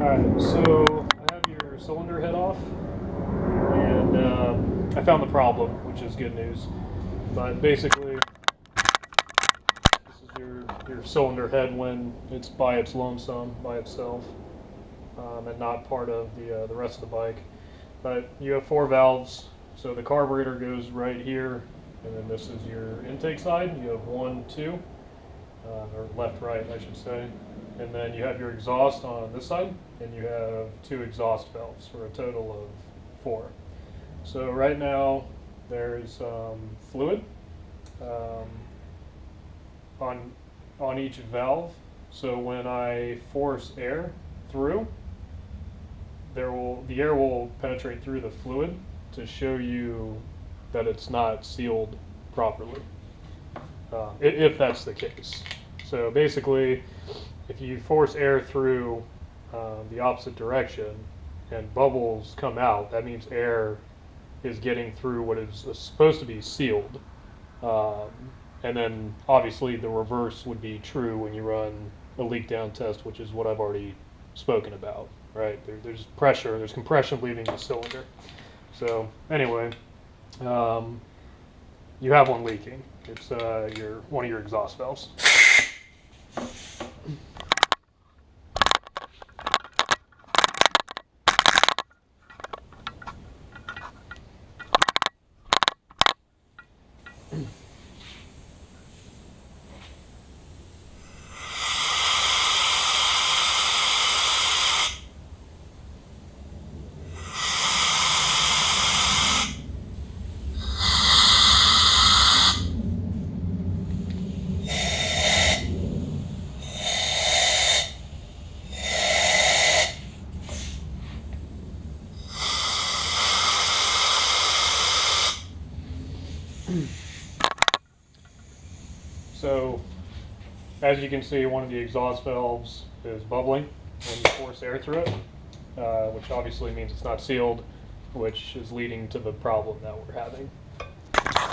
Alright, so I have your cylinder head off, and I found the problem, which is good news. But basically, this is your cylinder head when it's by its lonesome, by itself, and not part of the rest of the bike. But you have 4 valves, so the carburetor goes right here, and then this is your intake side. You have 1, 2, or left, right, I should say. And then you have your exhaust on this side, and you have 2 exhaust valves for a total of 4. So right now there's fluid on each valve. So when I force air through, the air will penetrate through the fluid to show you that it's not sealed properly, if that's the case. So basically, if you force air through the opposite direction and bubbles come out, that means air is getting through what is supposed to be sealed. And then obviously the reverse would be true when you run a leak down test, which is what I've already spoken about, right? There's pressure, there's compression leaving the cylinder. So anyway, you have one leaking. It's one of your exhaust valves. So, as you can see, one of the exhaust valves is bubbling when you force air through it, which obviously means it's not sealed, which is leading to the problem that we're having.